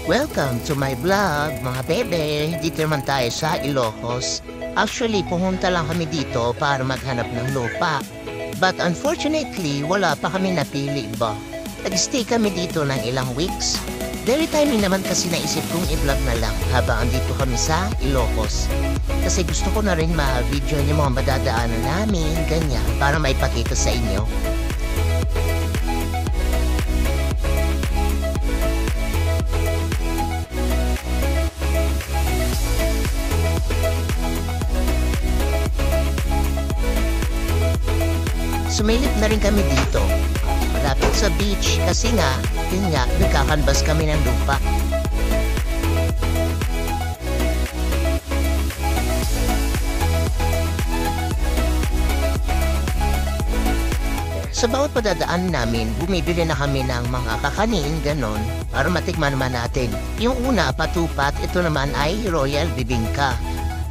Welcome to my vlog, mga bebe. Dito naman tayo sa Ilocos. Actually, pumunta lang kami dito para maghanap ng lupa. But unfortunately, wala pa kami napili ba. Nag-stay kami dito ng ilang weeks. Very timing naman kasi naisip kong i-vlog na lang habang andito kami sa Ilocos. Kasi gusto ko na rin ma-video yung mga madadaanan namin, ganyan, para maipakita sa inyo. Sumilip na rin kami dito, malapit sa beach kasi nga, yun nga, nagkakanbas kami ng lupa. Sa bawat padadaan namin, bumibili na kami ng mga kakanin, ganon, para matikman naman natin. Yung una, patupat, ito naman ay Royal Bibingka.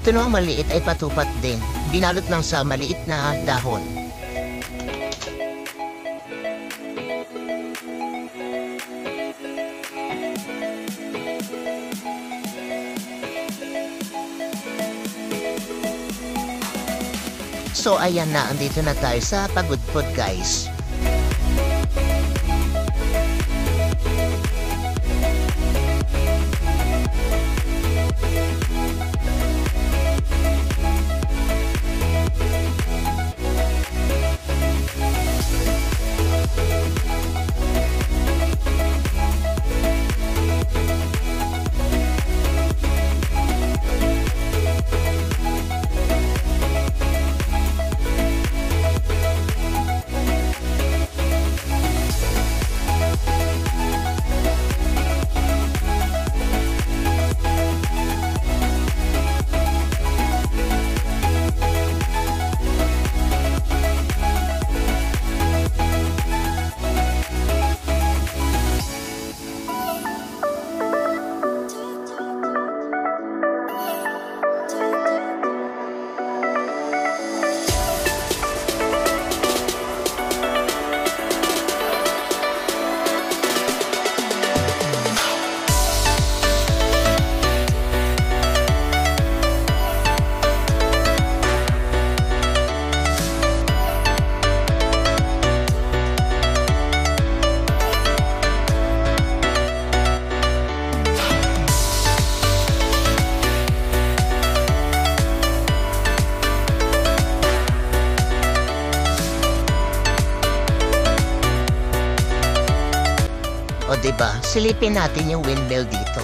Ito naman maliit ay patupat din, binalot lang sa maliit na dahon. So ayan na, andito na tayo sa Pagudpod guys. O diba, silipin natin yung windmill dito.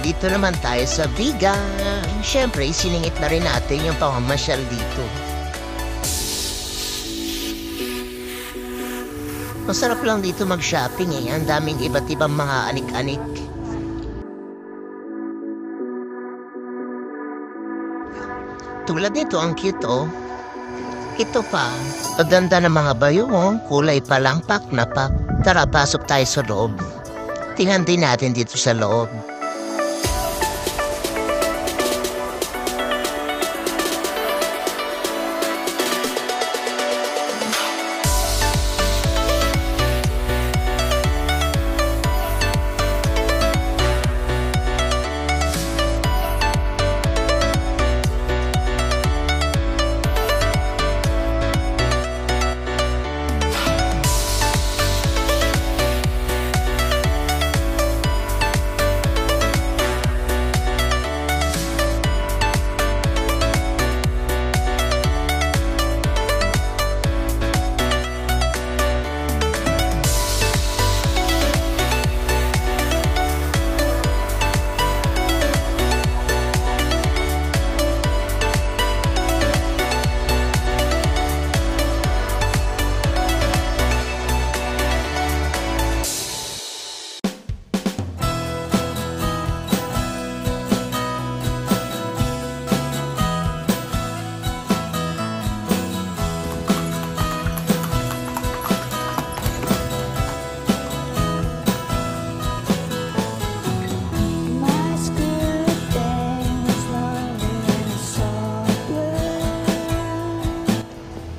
Dito naman tayo sa Vigan. Siyempre, siningit na rin natin yung pamamasyal dito. Masarap lang dito mag-shopping eh. Ang daming iba't ibang mga anik-anik. Tulad nito, ang cute oh. Ito pa. Paganda ng mga bayong, kulay pa lang pak na pak. Tara, pasok tayo sa loob. Tingnan din natin dito sa loob.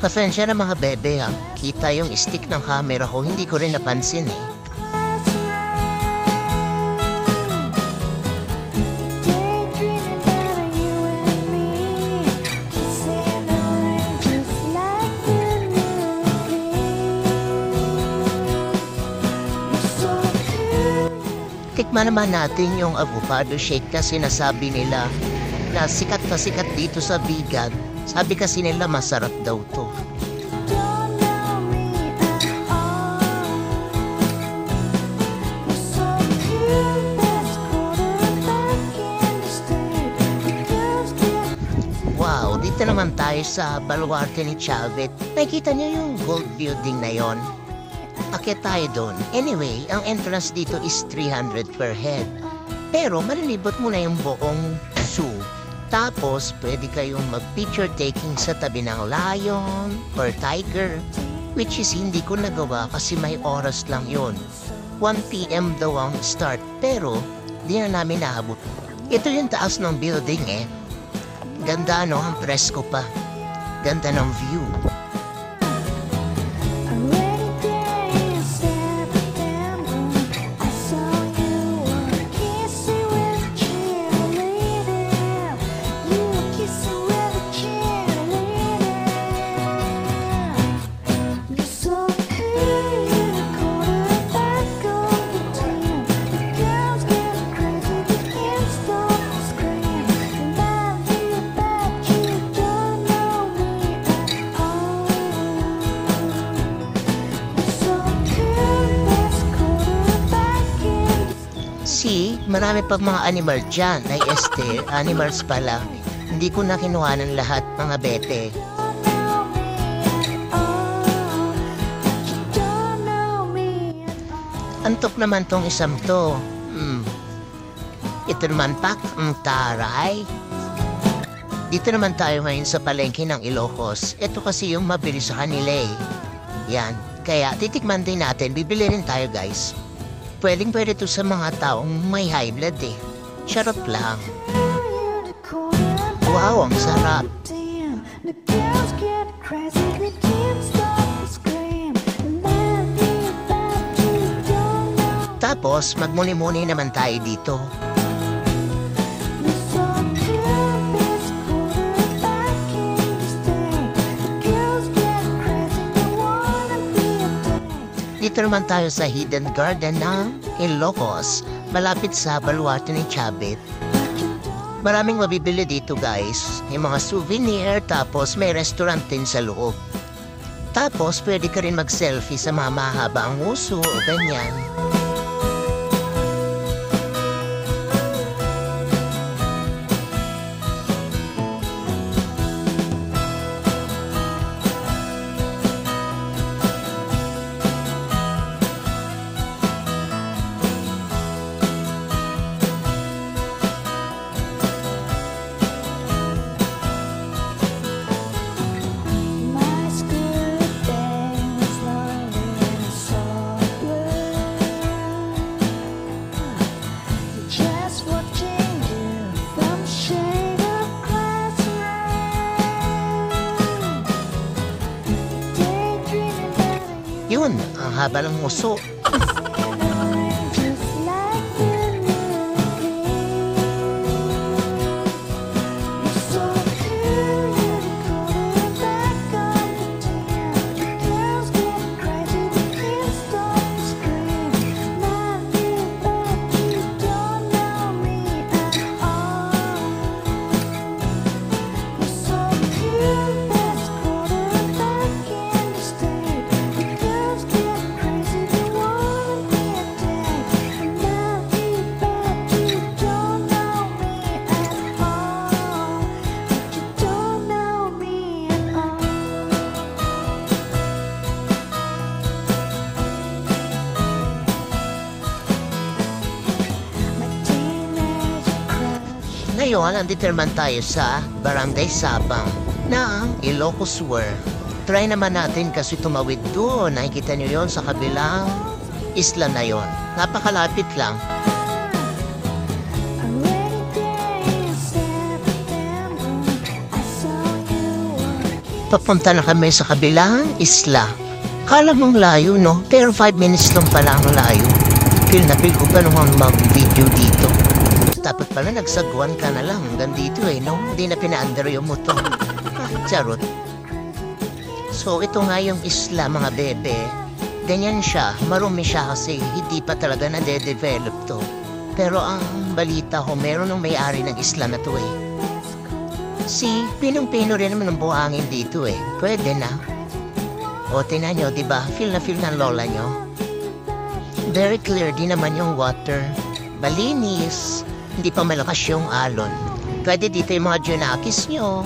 Pasensya na mga bebe ha. Kita yung stick ng camera ko, hindi ko rin napansin eh. Tikman naman natin yung avocado shake na sinasabi nila na sikat na sikat dito sa Bigan. Sabi kasi nila masarap daw to. Wow, dito naman tayo sa baluarte ni Chavit. Nakikita niyo yung gold building na yon? Akyat tayo doon. Anyway, ang entrance dito is 300 per head. Pero malilibot mo na yung buong zoo. Tapos, pwede kayong mag-picture taking sa tabi ng lion or tiger, which is hindi ko nagawa kasi may oras lang yon. 1 PM daw ang start, pero di na namin naabot. Ito yung taas ng building eh. Ganda no, ang presko pa. Ganda ng view. Marami pang mga animal dyan. Ay animals pala. Hindi ko na kinuha ng lahat, mga bete. Antok naman tong isang to. Ito naman pak, taray. Dito naman tayo ngayon sa palengke ng Ilocos. Ito kasi yung mabilis sa kanila eh. Yan. Kaya titikman din natin. Bibili rin tayo guys. Pwedeng-pwede to sa mga taong may high blood eh. Charot lang. Wow, ang sarap. Tapos, magmuni-muni naman tayo dito. Dito naman tayo sa Hidden Garden ng Ilocos, malapit sa baluarte ni Chavit. Maraming mabibili dito guys, yung mga souvenir, tapos may restaurant din sa loob. Tapos pwede ka rin mag-selfie sa mga mahabaang uso o ganyan. haba ng muso. Ngayon, nandito naman tayo sa Barangay Sabang na Ilocos Sur. Try naman natin kasi tumawid doon. Nakikita nyo yon sa kabilang isla na yon. Napakalapit lang. Papunta na kami sa kabilang isla. Kala mong layo, no? Pero 5 minutes lang pala ang layo. Feel na feel ko pa naman mag-video dito. Dapat pala nagsagwan ka na lang hanggang dito no? Hindi na pina-under yung motor. Charot. So ito nga yung isla mga bebe. Ganyan siya, marumi siya kasi hindi pa talaga na-develop to. Pero ang balita ko, meron ng may-ari ng isla na to pinong-pino rin naman ng buhangin dito Pwede na. O tingnan nyo, diba? Feel na feel ng lola nyo. Very clear din naman yung water. Malinis. Hindi pa malakas yung alon. Pwede dito yung mga junakis nyo.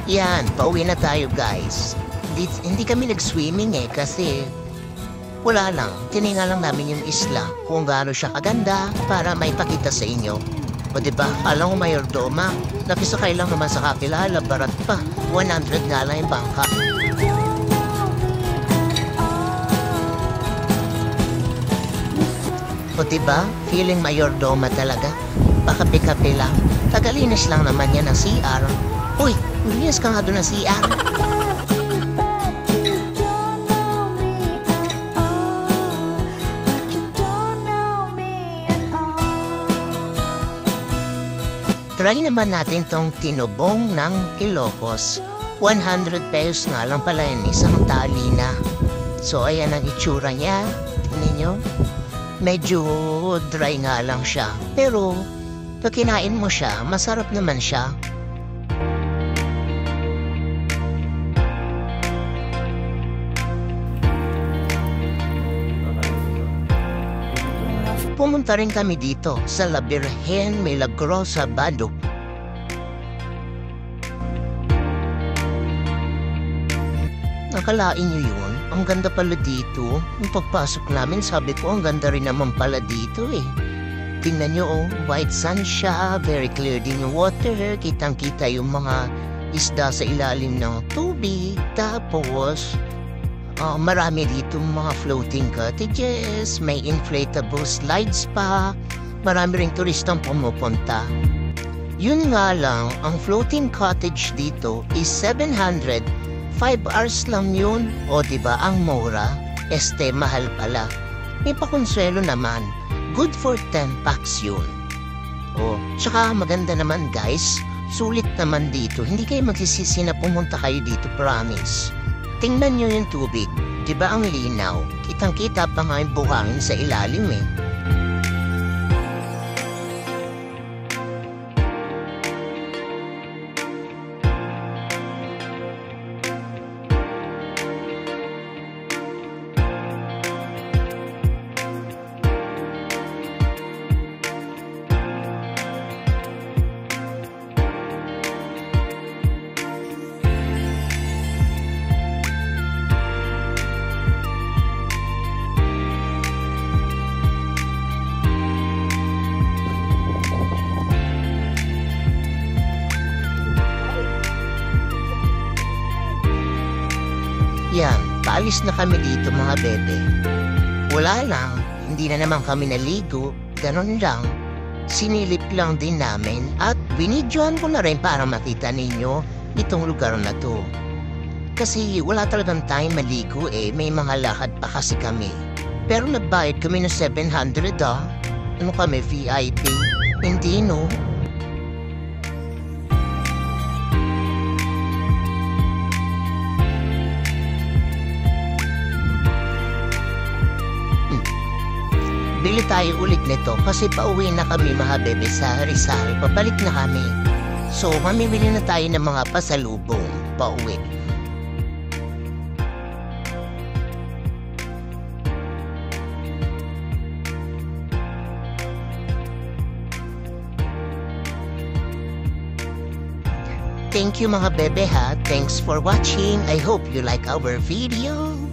Yan, pauwi na tayo guys. Hindi kami nag-swimming kasi wala lang. Tinignan lang namin yung isla kung gaano siya kaganda para may pakita sa inyo. O diba, alam ko mayordoma, nakisakay lang naman sa kakilala, barat pa, 100 nga lang yung bangka. O diba, feeling mayordoma talaga, pakapi-kapi lang, tagalinis lang naman yan ng CR. Uy, linis ka nga doon ng CR. Try naman natin tong tinubong ng Ilocos. 100 pesos nga lang pala yun, isang tali na. So ayan ang itsura niya. Tingnan nyo. Medyo dry nga lang siya. Pero pag kinain mo siya, masarap naman siya. Pumunta rin kami dito sa La Virgen Milagrosa, Baduk. Nakalain niyo yun? Ang ganda pala dito. Yung pagpasok namin, sabi ko, ang ganda rin naman pala dito Tingnan nyo white sun siya, very clear din yung water. Kitang-kita yung mga isda sa ilalim ng tubig. Tapos marami dito mga floating cottages, may inflatable slides pa, marami ring turistang pumupunta. Yun nga lang, ang floating cottage dito is 700, 5 hours lang yun. O diba, ang mura, mahal pala. May pakonsuelo naman, good for 10 packs yun. O, tsaka maganda naman guys, sulit naman dito, hindi kayo magsisisi na pumunta kayo dito, promise. Tingnan nyo yung tubig. Diba ang linaw? Kitang-kita pa nga yung buhangin sa ilalim Yan, paalis na kami dito mga bebe. Wala lang, hindi na naman kami naligo ganun lang. Sinilip lang din namin at binidyohan ko na rin para makita ninyo itong lugar na to. Kasi wala talagang time maligo may mga lakad pa kasi kami. Pero nagbayad kami ng 700 Ano kami, VIP? Hindi no? Bili tayo ulit nito kasi pauwi na kami mga bebe sa Rizal. Pabalik na kami. So, mamimili na tayo ng mga pasalubong pauwi. Thank you mga bebe ha. Thanks for watching. I hope you like our video.